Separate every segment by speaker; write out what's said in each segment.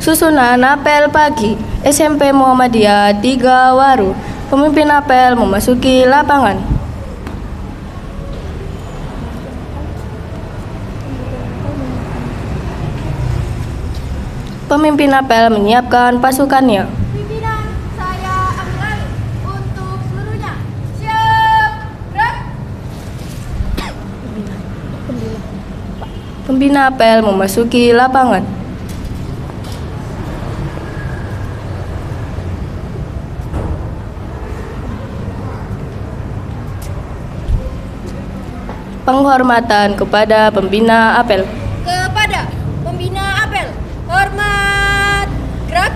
Speaker 1: Susunan apel pagi SMP Muhammadiyah 3 Waru. Pemimpin apel memasuki lapangan. Pemimpin apel menyiapkan pasukannya.
Speaker 2: Pimpinan, saya ambil alih untuk seluruhnya. Siap, gerak.
Speaker 1: Pembina apel memasuki lapangan. Penghormatan kepada pembina apel.
Speaker 2: Kepada pembina apel, hormat, gerak.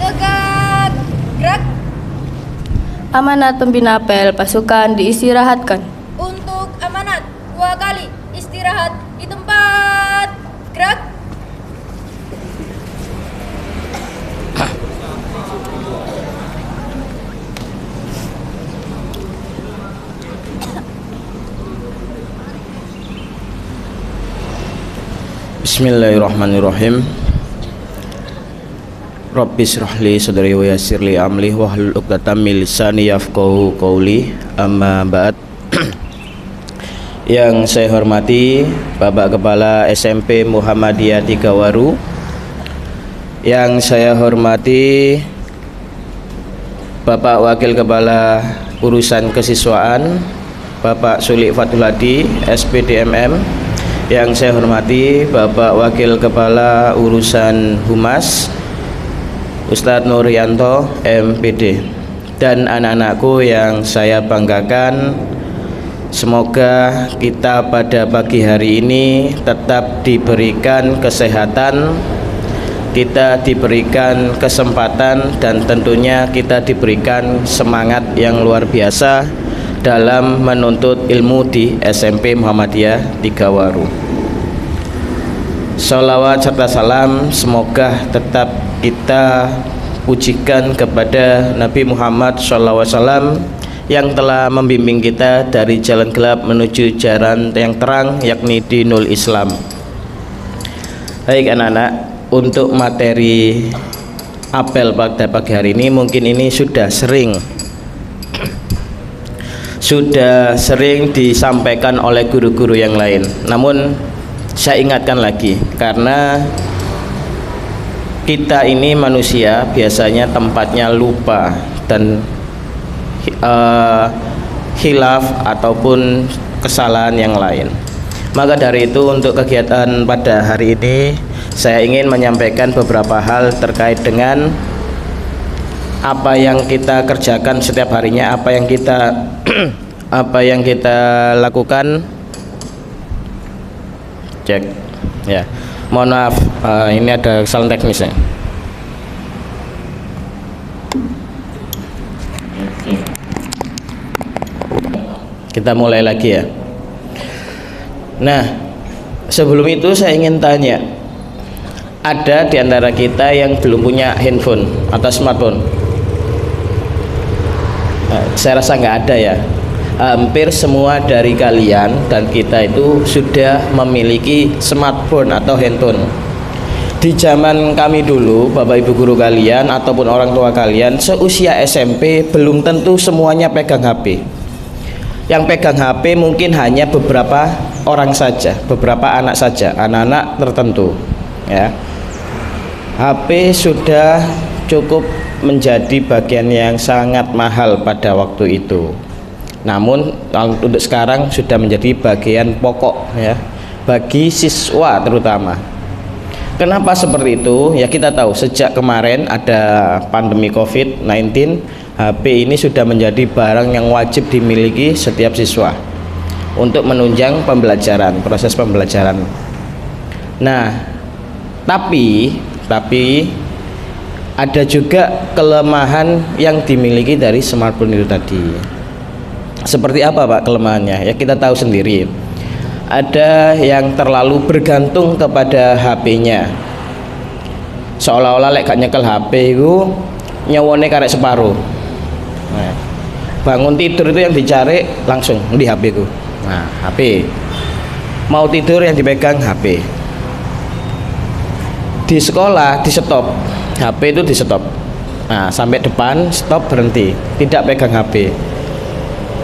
Speaker 2: Tegak, gerak.
Speaker 1: Amanat pembina apel pasukan diistirahatkan.
Speaker 2: Untuk amanat 2 kali istirahat di tempat, gerak.
Speaker 3: Bismillahirrahmanirrahim. Rabbi shrahli sadri wa yassirli amri wahlul 'uqdatam min lisani yafqahu qawli. Amma ba'd. Yang saya hormati Bapak Kepala SMP Muhammadiyah 3 Waru. Yang saya hormati Bapak Wakil Kepala Urusan Kesiswaan Bapak Sulik Fatul Hadi SPDMM. Yang saya hormati Bapak Wakil Kepala Urusan Humas Ustadz Nuryanto MPD, dan anak-anakku yang saya banggakan. Semoga kita pada pagi hari ini tetap diberikan kesehatan, kita diberikan kesempatan, dan tentunya kita diberikan semangat yang luar biasa dalam menuntut ilmu di SMP Muhammadiyah 3 Waru. Sholawat serta salam semoga tetap kita pujikan kepada Nabi Muhammad SAW yang telah membimbing kita dari jalan gelap menuju jalan yang terang, yakni dinul Islam. Baik anak-anak, untuk materi apel pada pagi hari ini mungkin ini sudah sering disampaikan oleh guru-guru yang lain. Namun saya ingatkan lagi, karena kita ini manusia biasanya tempatnya lupa dan khilaf ataupun kesalahan yang lain. Maka dari itu untuk kegiatan pada hari ini saya ingin menyampaikan beberapa hal terkait dengan apa yang kita kerjakan setiap harinya, apa yang kita lakukan. Cek ya, mohon maaf, ini ada kesalahan teknisnya. Kita mulai lagi ya. Nah, sebelum itu saya ingin tanya, ada di antara kita yang belum punya handphone atau smartphone? Saya rasa nggak ada ya. Hampir semua dari kalian dan kita itu sudah memiliki smartphone atau handphone. Di zaman kami dulu, Bapak Ibu guru kalian ataupun orang tua kalian seusia SMP belum tentu semuanya pegang HP. Yang pegang HP mungkin hanya beberapa orang saja, beberapa anak saja, anak-anak tertentu ya. HP sudah cukup menjadi bagian yang sangat mahal pada waktu itu. Namun untuk sekarang sudah menjadi bagian pokok ya, bagi siswa terutama. Kenapa seperti itu? Ya kita tahu sejak kemarin ada pandemi COVID-19, HP ini sudah menjadi barang yang wajib dimiliki setiap siswa untuk menunjang pembelajaran, proses pembelajaran. Nah, tapi ada juga kelemahan yang dimiliki dari smartphone itu tadi. Seperti apa Pak kelemahannya? Ya kita tahu sendiri. Ada yang terlalu bergantung kepada HP-nya. Seolah-olah lek gak nyekel HP itu nyawone karek separuh. Nah, bangun tidur itu yang dicari langsung di HP ku. Nah, HP. Mau tidur yang dipegang HP. Di sekolah di stop, HP itu di stop. Nah, sampai depan stop, berhenti, tidak pegang HP.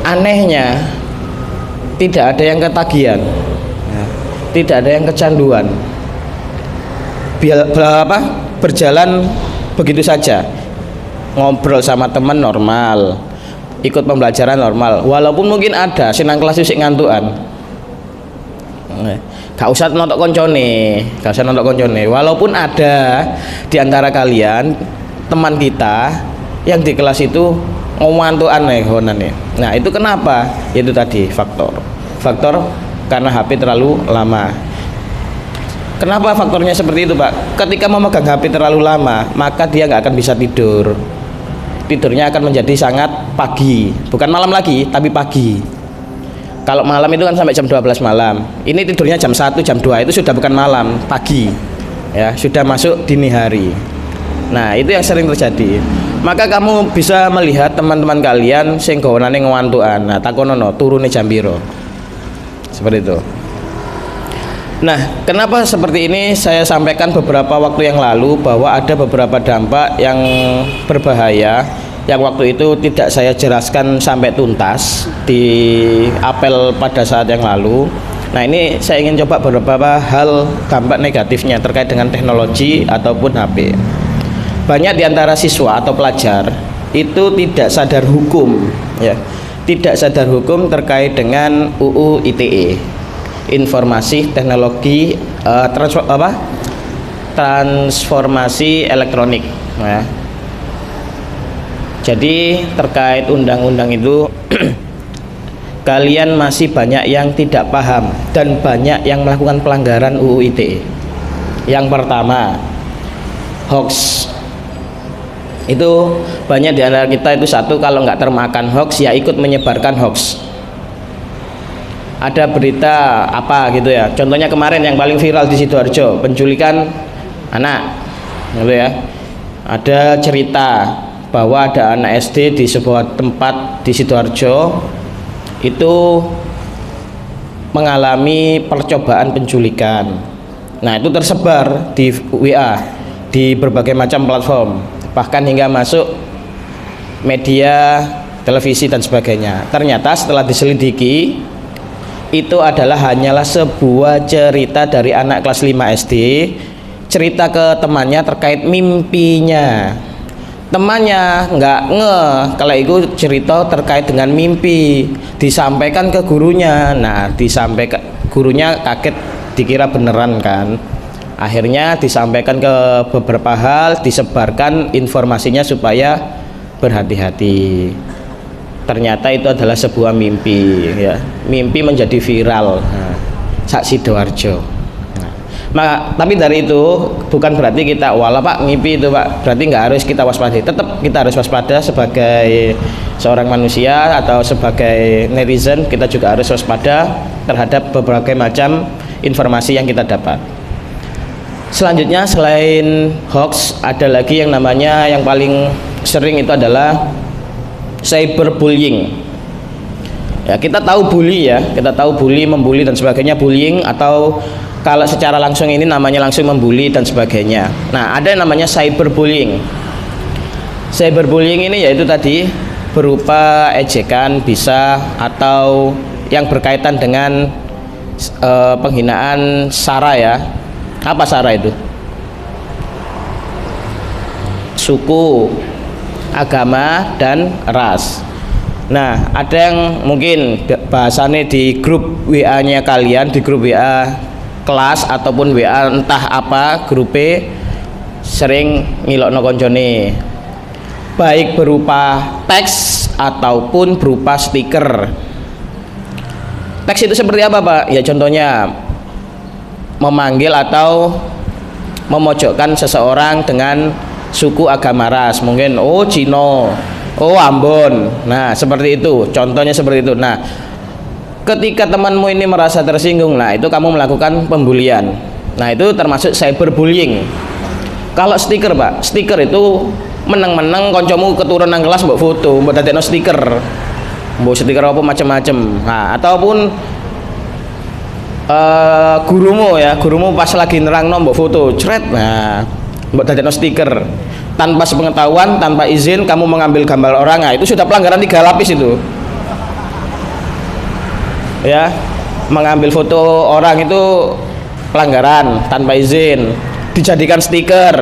Speaker 3: Anehnya tidak ada yang ketagihan, tidak ada yang kecanduan. Berjalan begitu saja, ngobrol sama teman normal, ikut pembelajaran normal. Walaupun mungkin ada senang kelas sik ngantukan, gak usah nonton koncone, walaupun ada di antara kalian teman kita yang di kelas itu ngantukan nih. Nah, itu kenapa? Itu tadi faktor karena HP terlalu lama. Kenapa faktornya seperti itu, Pak? Ketika memegang HP terlalu lama, maka dia nggak akan bisa tidur. Tidurnya akan menjadi sangat pagi, bukan malam lagi, tapi pagi. Kalau malam itu kan sampai jam 12 malam. Ini tidurnya jam 1, jam 2 itu sudah bukan malam, pagi. Ya, sudah masuk dini hari. Nah, itu yang sering terjadi. Maka kamu bisa melihat teman-teman kalian sing gawanane ngantukan. Nah, takonono turune jam piro. Seperti itu. Nah, kenapa seperti ini? Saya sampaikan beberapa waktu yang lalu bahwa ada beberapa dampak yang berbahaya yang waktu itu tidak saya jelaskan sampai tuntas di apel pada saat yang lalu. Nah, ini saya ingin coba beberapa hal dampak negatifnya terkait dengan teknologi ataupun HP. Banyak di antara siswa atau pelajar itu tidak sadar hukum, ya, tidak sadar hukum terkait dengan UU ITE, informasi teknologi transformasi elektronik, ya. Jadi terkait undang-undang itu kalian masih banyak yang tidak paham dan banyak yang melakukan pelanggaran UU ITE. Yang pertama, hoax. Itu banyak di antara kita itu satu, kalau nggak termakan hoax ya ikut menyebarkan hoax. Ada berita apa gitu ya, contohnya kemarin yang paling viral di Sidoarjo, penculikan anak gitu ya. Ada cerita bahwa ada anak SD di sebuah tempat di Sidoarjo itu mengalami percobaan penculikan. Nah, itu tersebar di WA, di berbagai macam platform, bahkan hingga masuk media televisi dan sebagainya. Ternyata setelah diselidiki, itu hanyalah sebuah cerita dari anak kelas 5 SD, cerita ke temannya terkait mimpinya. Temannya nggak kalau itu cerita terkait dengan mimpi, disampaikan ke gurunya. Nah, disampaikan gurunya kaget, dikira beneran kan. Akhirnya disampaikan ke beberapa hal, disebarkan informasinya supaya berhati-hati. Ternyata itu adalah sebuah mimpi, ya. Mimpi menjadi viral. Nah, sak Sidoarjo. Nah, tapi dari itu bukan berarti kita wala Pak mimpi itu Pak, berarti nggak harus kita waspada. Tetap kita harus waspada sebagai seorang manusia atau sebagai netizen, kita juga harus waspada terhadap berbagai macam informasi yang kita dapat. Selanjutnya selain hoax, ada lagi yang namanya, yang paling sering itu adalah cyberbullying. Ya, kita tahu bully ya, kita tahu bully, membuli dan sebagainya, bullying, atau kalau secara langsung ini namanya langsung membuli dan sebagainya. Nah, ada yang namanya cyberbullying. Cyberbullying ini yaitu tadi berupa ejekan bisa, atau yang berkaitan dengan penghinaan sara ya. Apa sara itu? Suku, agama, dan ras. Nah, ada yang mungkin bahasanya di grup WA-nya kalian, di grup WA kelas ataupun WA entah apa grup B, sering ngilokno koncone, baik berupa teks ataupun berupa stiker. Teks itu seperti apa Pak? Ya contohnya memanggil atau memojokkan seseorang dengan suku, agama, ras, mungkin oh Cino, oh Ambon. Nah, seperti itu, contohnya seperti itu. Nah, ketika temanmu ini merasa tersinggung, nah itu kamu melakukan pembulian. Nah, itu termasuk cyberbullying. Kalau stiker Pak, stiker itu meneng-meneng koncomu keturunan kelas mbok foto, mbok dadekno stiker. Mbok stiker apa macam-macam. Nah, ataupun gurumu pas lagi nerangno mbok foto, cret. Nah, mbok dadekno stiker. Tanpa sepengetahuan, tanpa izin kamu mengambil gambar orang. Nah, itu sudah pelanggaran 3 lapis itu. Ya, mengambil foto orang itu pelanggaran tanpa izin, dijadikan stiker,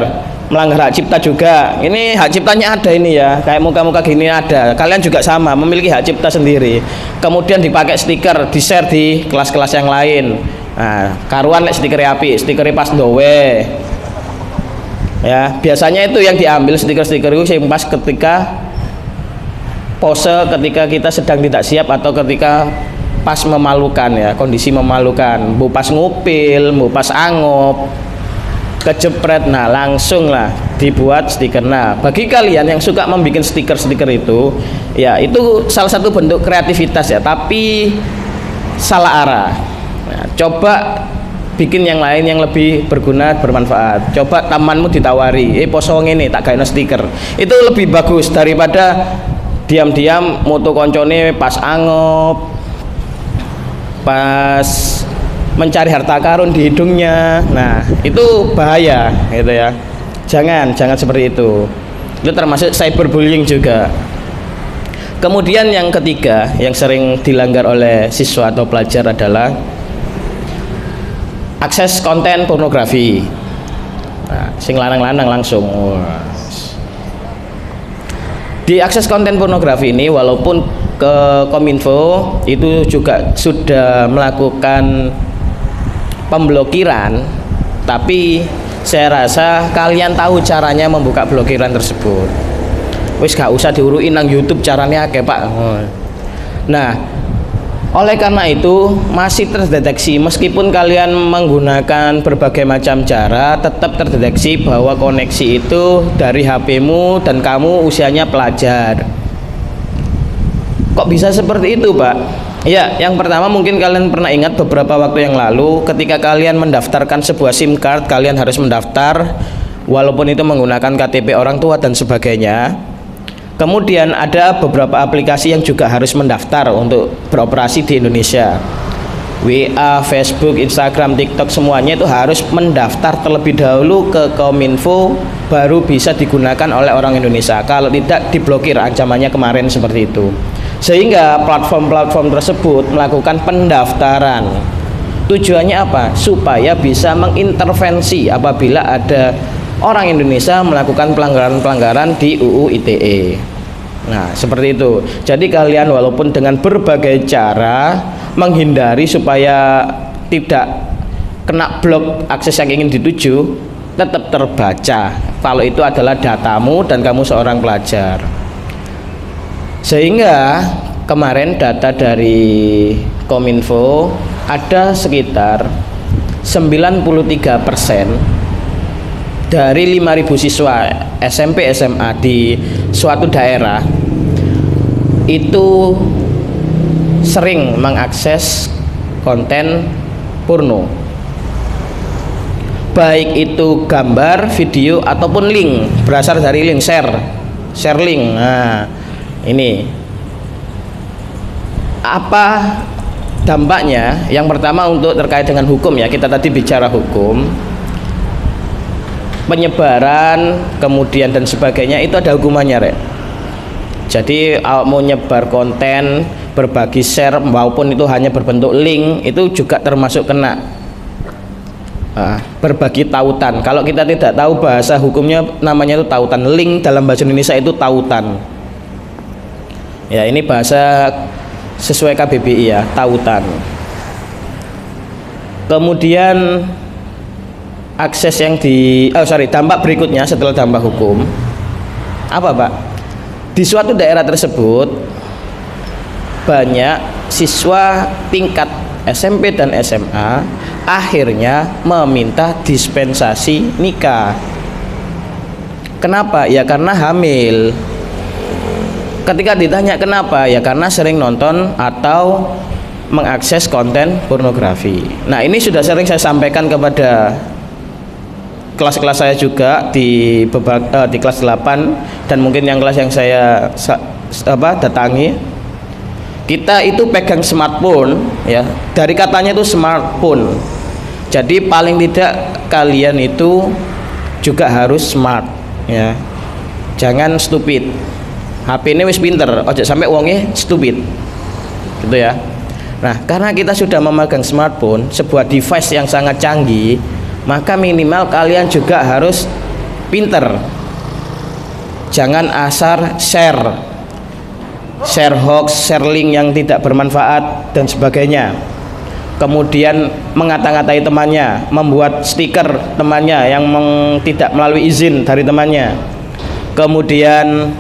Speaker 3: melanggar hak cipta juga. Ini hak ciptanya ada ini ya, kayak muka-muka gini ada. Kalian juga sama, memiliki hak cipta sendiri. Kemudian dipakai stiker, di-share di kelas-kelas yang lain. Nah, karuan stiker api, stiker pas dowe. Ya, biasanya itu yang diambil stiker-stiker itu yang pas ketika pose, ketika kita sedang tidak siap atau ketika pas memalukan ya, kondisi memalukan. Bu pas ngupil, bu pas angop, kejepret, nah langsung lah dibuat stiker. Nah, bagi kalian yang suka membuat stiker-stiker itu, ya itu salah satu bentuk kreativitas ya, tapi salah arah. Nah, coba bikin yang lain yang lebih berguna, bermanfaat. Coba tamanmu ditawari, posong ini tak gawe stiker. Itu lebih bagus daripada diam-diam moto koncone pas angop, pas mencari harta karun di hidungnya. Nah, itu bahaya gitu ya. Jangan seperti itu. Itu termasuk cyberbullying juga. Kemudian yang ketiga yang sering dilanggar oleh siswa atau pelajar adalah akses konten pornografi. Nah, sing lanang-lanang langsung. Di akses konten pornografi ini, walaupun ke Kominfo itu juga sudah melakukan pemblokiran, tapi saya rasa kalian tahu caranya membuka blokiran tersebut. Wis gak usah diuruin nang YouTube caranya akeh, Pak. Nah, oleh karena itu masih terdeteksi, meskipun kalian menggunakan berbagai macam cara, tetap terdeteksi bahwa koneksi itu dari HP-mu dan kamu usianya pelajar. Kok bisa seperti itu, Pak? Ya, yang pertama mungkin kalian pernah ingat beberapa waktu yang lalu ketika kalian mendaftarkan sebuah SIM card, kalian harus mendaftar walaupun itu menggunakan KTP orang tua dan sebagainya. Kemudian ada beberapa aplikasi yang juga harus mendaftar untuk beroperasi di Indonesia. WA, Facebook, Instagram, TikTok, semuanya itu harus mendaftar terlebih dahulu ke Kominfo baru bisa digunakan oleh orang Indonesia. Kalau tidak diblokir, ancamannya kemarin seperti itu. Sehingga platform-platform tersebut melakukan pendaftaran. Tujuannya apa? Supaya bisa mengintervensi apabila ada orang Indonesia melakukan pelanggaran-pelanggaran di UU ITE. Nah, seperti itu. Jadi kalian walaupun dengan berbagai cara menghindari supaya tidak kena blok akses yang ingin dituju, tetap terbaca kalau itu adalah datamu dan kamu seorang pelajar. Sehingga kemarin data dari Kominfo ada sekitar 93% dari 5.000 siswa SMP SMA di suatu daerah itu sering mengakses konten porno, baik itu gambar, video ataupun link, berasal dari link, share link. Nah, ini apa dampaknya? Yang pertama untuk terkait dengan hukum ya, kita tadi bicara hukum, penyebaran kemudian dan sebagainya itu ada hukumannya, Rek. Jadi mau nyebar konten, berbagi share maupun itu hanya berbentuk link itu juga termasuk kena. Berbagi tautan, kalau kita tidak tahu bahasa hukumnya namanya itu tautan. Link dalam bahasa Indonesia itu tautan ya, ini bahasa sesuai KBBI ya, tautan. Kemudian akses yang dampak berikutnya setelah dampak hukum apa, Pak? Di suatu daerah tersebut banyak siswa tingkat SMP dan SMA akhirnya meminta dispensasi nikah. Kenapa? Ya karena hamil. Ketika ditanya kenapa, ya karena sering nonton atau mengakses konten pornografi. Nah, ini sudah sering saya sampaikan kepada kelas-kelas saya juga di kelas 8 dan mungkin yang kelas yang saya datangi. Kita itu pegang smartphone ya, dari katanya itu smartphone. Jadi paling tidak kalian itu juga harus smart ya. Jangan stupid. HP ini wis pinter, ojo sampai wonge stupid. Gitu ya. Nah, karena kita sudah memegang smartphone, sebuah device yang sangat canggih, maka minimal kalian juga harus pinter. Jangan asal share hoax, share link yang tidak bermanfaat dan sebagainya. Kemudian mengata-ngatai temannya, membuat stiker temannya yang tidak melalui izin dari temannya. Kemudian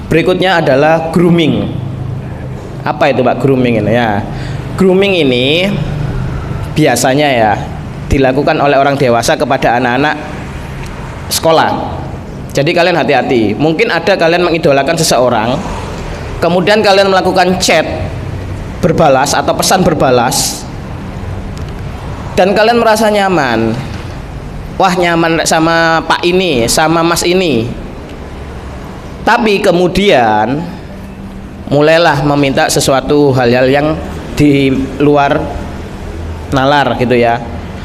Speaker 3: berikutnya adalah grooming. Apa itu Pak grooming ini ya? Grooming ini biasanya ya dilakukan oleh orang dewasa kepada anak-anak sekolah. Jadi kalian hati-hati. Mungkin ada kalian mengidolakan seseorang, kemudian kalian melakukan chat berbalas atau pesan berbalas, dan kalian merasa nyaman. Wah, nyaman sama Pak ini, sama Mas ini. Tapi kemudian mulailah meminta sesuatu hal-hal yang di luar nalar gitu ya.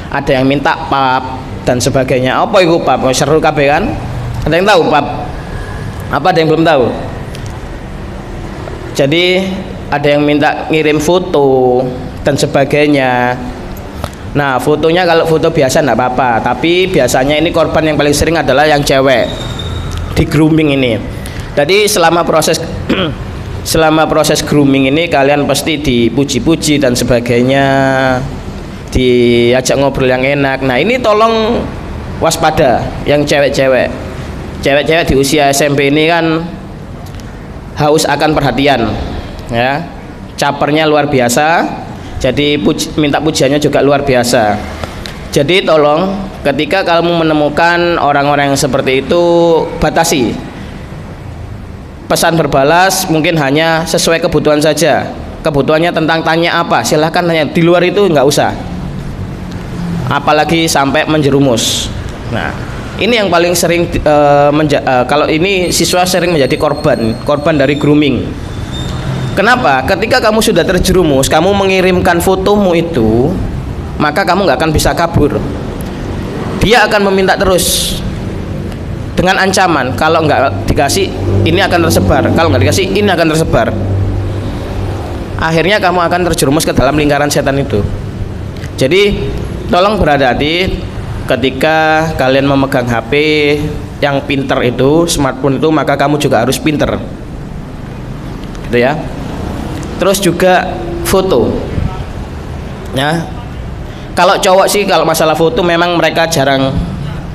Speaker 3: Ada yang minta pap dan sebagainya. Apa itu pap? Seru kabeh kan? Ada yang tahu pap? Apa ada yang belum tahu? Jadi ada yang minta ngirim foto dan sebagainya. Nah, fotonya kalau foto biasa enggak apa-apa, tapi biasanya ini korban yang paling sering adalah yang cewek di grooming ini. Jadi selama proses grooming ini kalian pasti dipuji-puji dan sebagainya, diajak ngobrol yang enak. Nah, ini tolong waspada yang cewek-cewek. Cewek-cewek di usia SMP ini kan haus akan perhatian ya, capernya luar biasa, jadi minta pujiannya juga luar biasa. Jadi tolong ketika kamu menemukan orang-orang yang seperti itu, batasi pesan berbalas, mungkin hanya sesuai kebutuhan saja. Kebutuhannya tentang tanya apa, silahkan tanya, di luar itu nggak usah, apalagi sampai menjerumus. Nah, ini yang paling sering kalau ini siswa sering menjadi korban dari grooming. Kenapa? Ketika kamu sudah terjerumus, kamu mengirimkan fotomu itu, maka kamu nggak akan bisa kabur. Dia akan meminta terus dengan ancaman, kalau nggak dikasih ini akan tersebar, kalau nggak dikasih ini akan tersebar. Akhirnya kamu akan terjerumus ke dalam lingkaran setan itu. Jadi tolong berhati-hati ketika kalian memegang HP yang pinter itu, smartphone itu, maka kamu juga harus pinter gitu ya. Terus juga foto ya. Kalau cowok sih, kalau masalah foto memang mereka jarang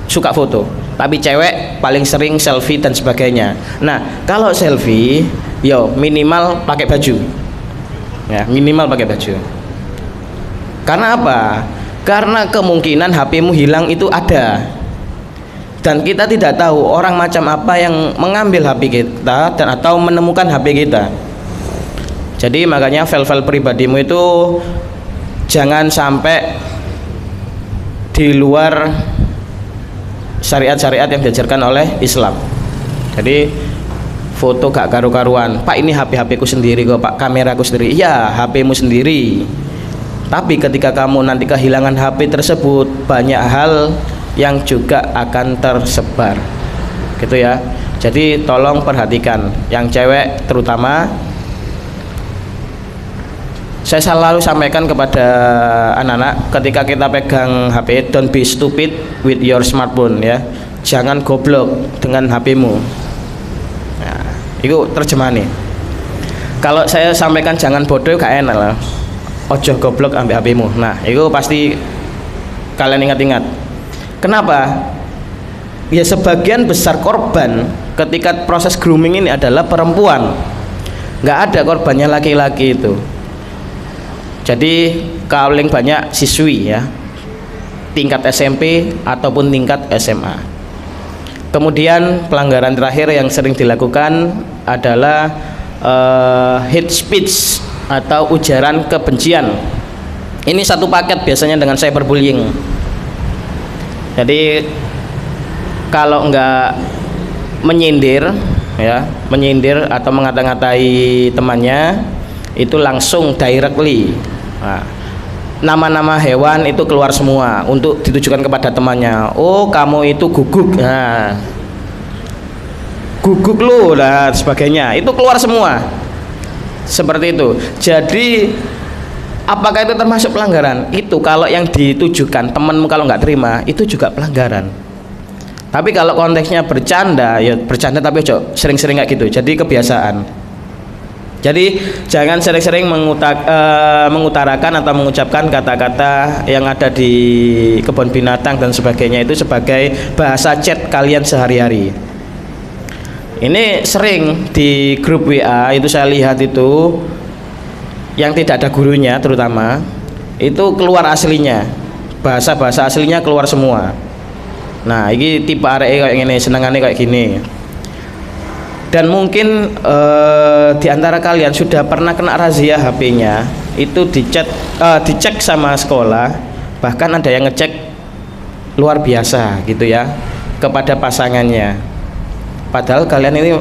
Speaker 3: suka foto, tapi cewek paling sering selfie dan sebagainya. Nah, kalau selfie yo minimal pakai baju ya, minimal pakai baju. Karena apa? Karena kemungkinan HP-mu hilang itu ada, dan kita tidak tahu orang macam apa yang mengambil HP kita dan atau menemukan HP kita. Jadi makanya file-file pribadimu itu jangan sampai di luar syariat-syariat yang diajarkan oleh Islam. Jadi foto gak karu-karuan, Pak ini HP ku sendiri kok Pak, kameraku sendiri. Iya, HP-mu sendiri. Tapi ketika kamu nanti kehilangan HP tersebut, banyak hal yang juga akan tersebar gitu ya. Jadi tolong perhatikan yang cewek terutama. Saya selalu sampaikan kepada anak-anak, ketika kita pegang HP, don't be stupid with your smartphone ya. Jangan goblok dengan HP-mu. Nah, itu terjemahan nih. Kalau saya sampaikan jangan bodoh, gak enak lah. Ojo goblok ambil HP-mu. Nah, itu pasti kalian ingat-ingat. Kenapa? Ya sebagian besar korban ketika proses grooming ini adalah perempuan. Nggak ada korbannya laki-laki itu. Jadi paling banyak siswi ya, tingkat SMP ataupun tingkat SMA. Kemudian pelanggaran terakhir yang sering dilakukan adalah hate speech atau ujaran kebencian. Ini satu paket biasanya dengan cyberbullying. Jadi kalau enggak menyindir ya, menyindir atau mengata-ngatai temannya itu langsung directly. Nah, nama-nama hewan itu keluar semua untuk ditujukan kepada temannya. Oh, kamu itu guguk. Nah, guguk lu dan sebagainya. Itu keluar semua. Seperti itu. Jadi apakah itu termasuk pelanggaran? Itu kalau yang ditujukan temanmu kalau nggak terima, itu juga pelanggaran. Tapi kalau konteksnya bercanda, ya bercanda tapi ojo sering-sering kayak gitu. Jadi kebiasaan. Jadi jangan sering-sering mengutarakan atau mengucapkan kata-kata yang ada di kebun binatang dan sebagainya itu sebagai bahasa chat kalian sehari-hari. Ini sering di grup WA itu saya lihat itu yang tidak ada gurunya terutama itu keluar aslinya, bahasa-bahasa aslinya keluar semua. Nah, ini tipe arek kayak gini, senengannya kayak gini. Dan mungkin di antara kalian sudah pernah kena razia HP-nya, itu dicek sama sekolah, bahkan ada yang ngecek luar biasa gitu ya kepada pasangannya. Padahal kalian ini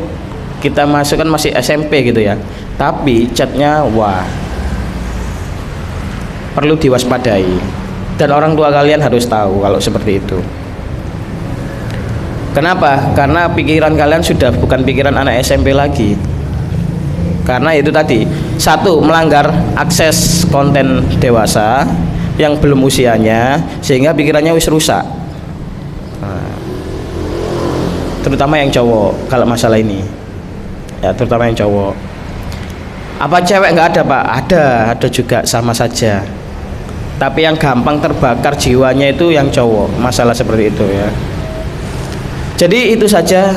Speaker 3: kita masukkan masih SMP gitu ya, tapi chatnya wah perlu diwaspadai dan orang tua kalian harus tahu kalau seperti itu. Kenapa? Karena pikiran kalian sudah bukan pikiran anak SMP lagi. Karena itu tadi, satu, melanggar akses konten dewasa yang belum usianya sehingga pikirannya wis rusak. Nah, terutama yang cowok kalau masalah ini. Ya, terutama yang cowok. Apa cewek nggak ada, Pak? Ada juga sama saja. Tapi yang gampang terbakar jiwanya itu yang cowok. Masalah seperti itu ya. Jadi itu saja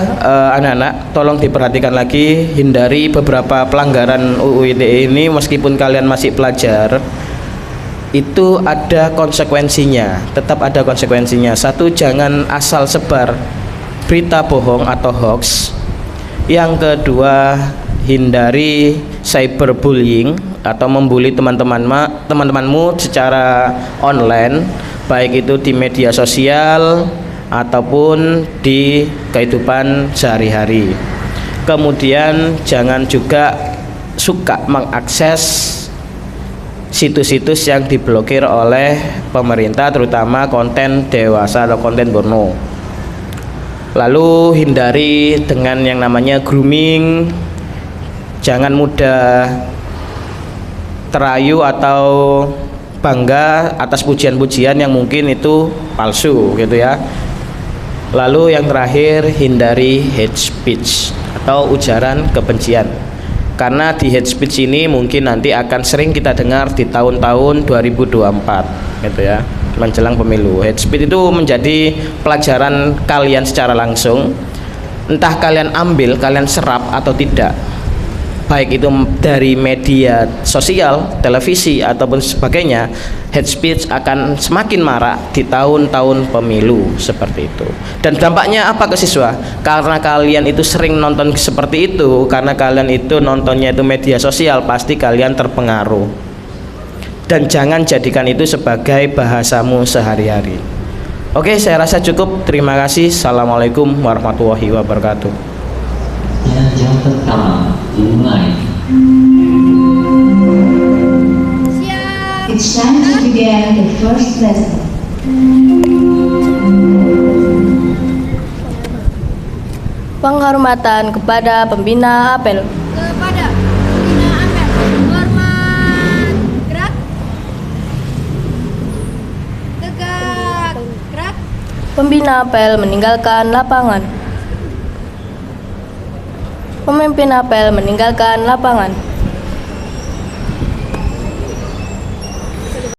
Speaker 3: anak-anak, tolong diperhatikan lagi, hindari beberapa pelanggaran UU ITE ini meskipun kalian masih pelajar. Itu ada konsekuensinya, tetap ada konsekuensinya. Satu, jangan asal sebar berita bohong atau hoax. Yang kedua, hindari cyberbullying atau membuli teman-temanmu secara online, baik itu di media sosial ataupun di kehidupan sehari-hari. Kemudian jangan juga suka mengakses situs-situs yang diblokir oleh pemerintah, terutama konten dewasa atau konten porno. Lalu hindari dengan yang namanya grooming. Jangan mudah terayu atau bangga atas pujian-pujian yang mungkin itu palsu gitu ya. Lalu yang terakhir, hindari hate speech atau ujaran kebencian. Karena di hate speech ini mungkin nanti akan sering kita dengar di tahun-tahun 2024 gitu ya, menjelang pemilu. Hate speech itu menjadi pelajaran kalian secara langsung. Entah kalian ambil, kalian serap atau tidak. Baik itu dari media sosial, televisi ataupun sebagainya, hate speech akan semakin marak di tahun-tahun pemilu seperti itu. Dan dampaknya apa ke siswa? Karena kalian itu sering nonton seperti itu, karena kalian itu nontonnya itu media sosial, pasti kalian terpengaruh. Dan jangan jadikan itu sebagai bahasamu sehari-hari. Oke, saya rasa cukup. Terima kasih. Assalamualaikum warahmatullahi wabarakatuh.
Speaker 4: Jam pertama dimulai.
Speaker 2: Siap.
Speaker 5: It's time to begin the first lesson.
Speaker 1: Penghormatan kepada pembina apel.
Speaker 2: Kepada pembina apel, hormat, gerak, tegak, gerak,
Speaker 1: Pembina apel meninggalkan lapangan. Pemimpin apel meninggalkan lapangan.